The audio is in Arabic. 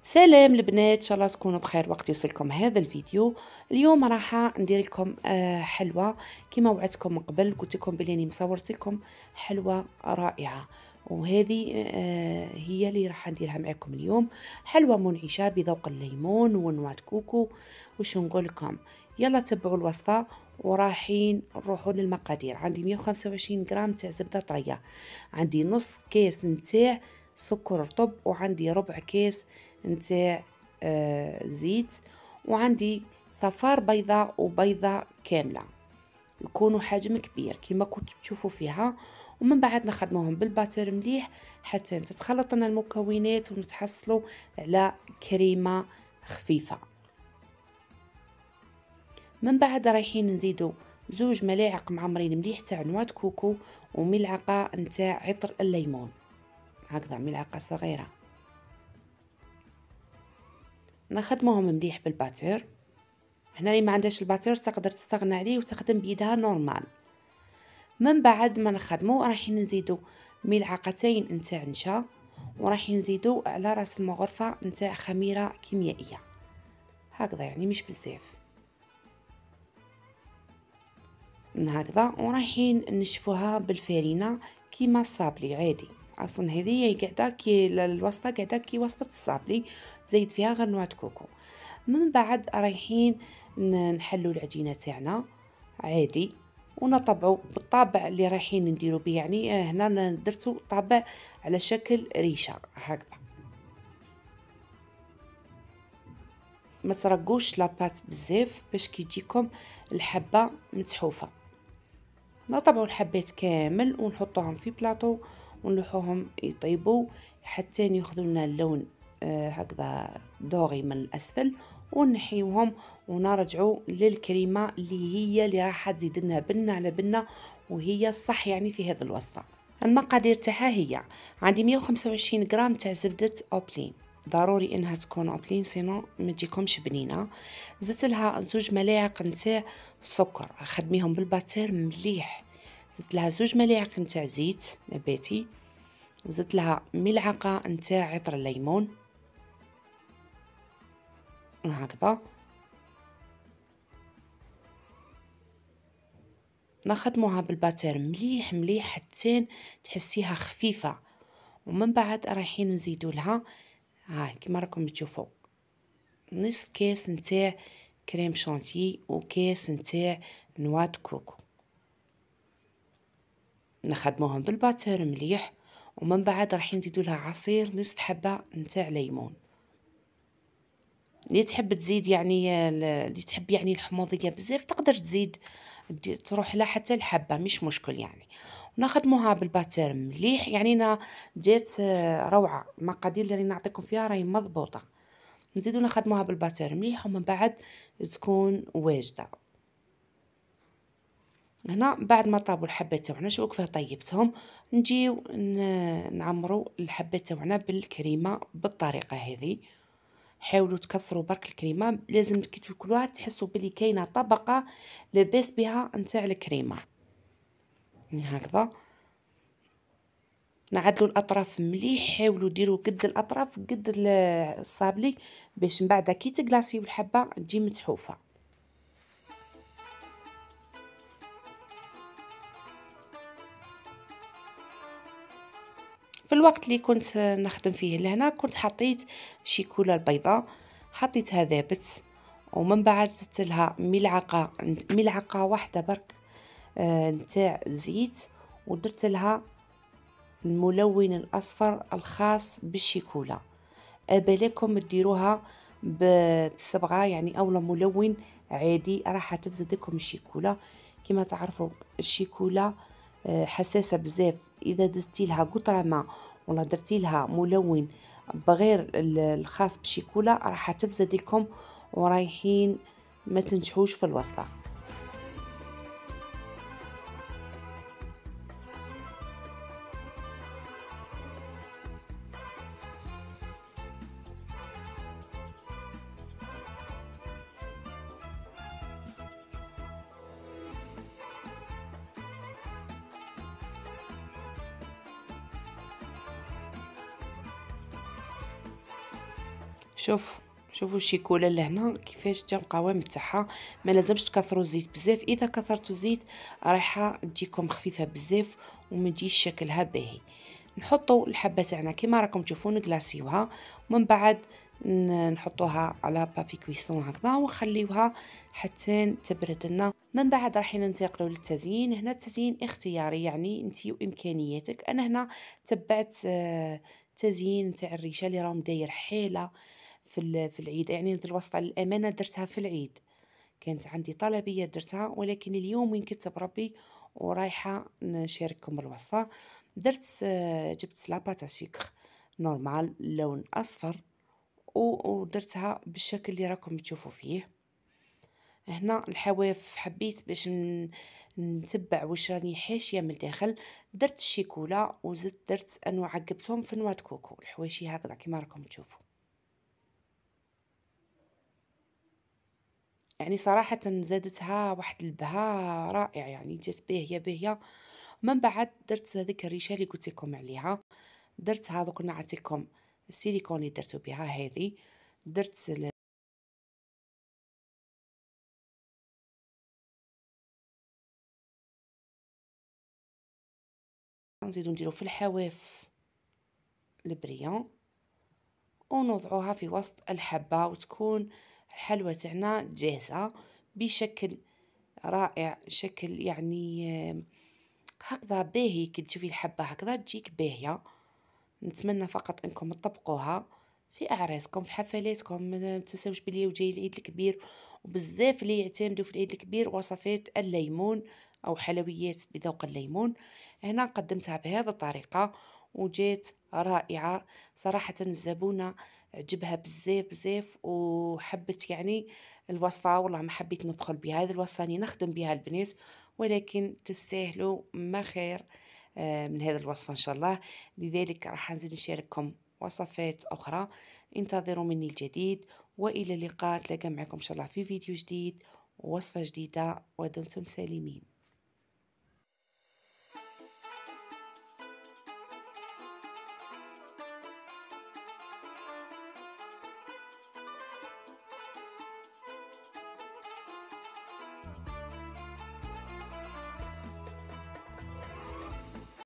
سلام البنات، ان شاء الله تكونوا بخير. وقت يوصلكم هذا الفيديو اليوم راح ندير لكم حلوه كما وعدتكم من قبل. قلت لكم بلي اني مصورت لكم حلوه رائعه، وهذه هي اللي راح نديرها معكم اليوم. حلوه منعشه بذوق الليمون ونواه كوكو. وش نقول لكم؟ يلا تبعوا الوصفه ورايحين نروحوا للمقادير. عندي 125 غرام تاع زبده طريه، عندي نص كيس نتاع سكر رطب، وعندي ربع كيس نتاع زيت، وعندي صفار بيضاء وبيضة كاملة يكونوا حجم كبير كما كنت تشوفوا فيها. ومن بعد نخدموهم بالباتر مليح حتى تتخلط لنا المكونات ونتحصلوا على كريمة خفيفة. من بعد رايحين نزيدوا 2 ملاعق معمرين مليح تاع نواه كوكو وملعقة نتاع عطر الليمون، هكذا ملعقة صغيرة. نخدموهم مليح بالباتور. هنا اللي ما عندهاش الباتور تقدر تستغنى عليه وتخدم بيدها نورمال. من بعد ما نخدمو رايحين نزيدو ملعقتين نتاع نشا، ورايحين نزيدو على راس المغرفة نتاع خميرة كيميائية، هكذا يعني مش بزاف هكذا. ورايحين نشفوها بالفارينة كيما الصابلي عادي. اصلا هذه قاعده كي الوصفه قاعده كي وصفه الصابلي، زيد فيها غير نواه كوكو. من بعد رايحين نحلو العجينه تاعنا عادي ونطبعوا بالطابع اللي رايحين نديروا به. يعني هنا درتو طابع على شكل ريشه هكذا، ما ترقوش لاباط بزاف باش كي تجيكم الحبه متحوفه. نطبعوا الحبات كامل ونحطوهم في بلاطو ونلوحوهم يطيبوا حتى ياخذوا لنا اللون هكذا دوغي من الاسفل، ونحيوهم ونرجعوا للكريمه اللي راح تزيد لنا بنه على بنه، وهي الصح يعني في هذه الوصفه. المقادير تاعها هي: عندي 125 غرام تاع زبده اوبلين، ضروري انها تكون اوبلين سينو ما تجيكمش بنينه. زدت لها 2 ملاعق نتاع سكر، خدميهم بالباتير مليح. زدت لها 2 ملاعق نتاع زيت نباتي، وزدت لها ملعقه نتاع عطر الليمون هكذا. نخدموها بالباتير مليح مليح حتى تحسيها خفيفه. ومن بعد رايحين نزيدوا لها كما راكم تشوفوا نصف كاس نتاع كريم شانتي وكاس نتاع نواه كوكو. نخدموهم بالباتر مليح. ومن بعد راح نزيدوا لها عصير نصف حبه نتاع ليمون. اللي تحب تزيد يعني اللي تحب يعني الحموضيه بزاف تقدر تزيد تروح لها حتى الحبه مش مشكل يعني. ونخدموها بالباتر مليح. يعني انا جات روعه. المقادير اللي نعطيكم فيها راهي مضبوطه. نزيدو نخدموها بالباتر مليح ومن بعد تكون واجده. هنا بعد ما طابوا الحبات تاعنا شوك فيها طيبتهم، نجيو نعمروا الحبات تاعنا بالكريمه بالطريقه هذه. حاولوا تكثروا برك الكريمه، لازم كي تاكلوها تحسوا بلي كاينه طبقه لاباس بها نتاع الكريمه هكذا. نعدلوا الاطراف مليح، حاولوا ديروا قد الاطراف قد الصابلي باش من بعد كي تكلاصيو الحبه تجي متحوفه. في الوقت اللي كنت نخدم فيه لهنا كنت حطيت شيكولا البيضاء، حطيتها ذابت. ومن بعد زدت لها ملعقه واحده برك نتاع زيت، ودرت لها الملون الاصفر الخاص بالشيكولا. ابالكم ديروها بصبغه يعني اولا ملون عادي راح تفسد لكم الشيكولا. كما تعرفوا الشيكولا حساسه بزاف، اذا دزتي لها قطره ماء ولا درتي لها ملون بغير الخاص بالشيكولا راح تفسد لكم ورايحين ما تنجحوش في الوصفه. شوفوا الشيكولا لهنا كيفاش جا القوام تاعها. ما لازمش تكثروا الزيت بزاف، اذا كثرتوا الزيت رايحه تجيكم خفيفه بزاف وما تجيش شكلها باهي. نحطوا الحبه تاعنا كيما راكم تشوفوا نغلاسيوها، ومن بعد نحطوها على بابي كويسون هكذا ونخليوها حتى تبرد لنا. من بعد راح ننتقلوا للتزيين. هنا التزيين اختياري، يعني انت وامكانياتك. انا هنا تبعت تزيين تاع الريشه اللي راهم داير حيله في العيد، يعني هذه الوصفه للامانه درتها في العيد، كانت عندي طلبيه درتها، ولكن اليوم وين كتب ربي ورايحه نشارككم الوصفه. درت جبت لاباتا سكر نورمال لون اصفر ودرتها بالشكل اللي راكم تشوفوا فيه. هنا الحواف حبيت باش نتبع واش راني حاشيه من الداخل. درت الشيكولا وزدت درت انواع عقبتهم في نواه كوكو، الحواشي هكذا كما راكم تشوفوا. يعني صراحة زادتها واحد البهاء رائع، يعني جات باهية باهية. من بعد درت هذيك الريشة اللي قلت لكم عليها، درتها دوك نعطيكم السيليكون اللي درتو بها هذه. درت نزيدو نديرو في الحواف البريون ونوضعوها في وسط الحبة، وتكون الحلوى تاعنا جاهزة بشكل رائع، شكل يعني هكذا باهي. كي تشوفي الحبة هكذا تجيك باهية. نتمنى فقط انكم تطبقوها في اعراسكم في حفلاتكم. ما تنساوش بلي وجاي العيد الكبير، وبزاف اللي يعتمدوا في العيد الكبير وصفات الليمون او حلويات بذوق الليمون. هنا قدمتها بهذه الطريقة وجات رائعة صراحة. الزبونة عجبها بزاف بزاف وحبت يعني الوصفة. والله ما حبيت نبخل بها، هذه الوصفة راني نخدم بها البنات، ولكن تستاهلوا ما خير من هذه الوصفة إن شاء الله. لذلك راح نزيد نشارككم وصفات أخرى. انتظروا مني الجديد، وإلى اللقاء. نتلاقى معكم إن شاء الله في فيديو جديد ووصفة جديدة، ودمتم سالمين.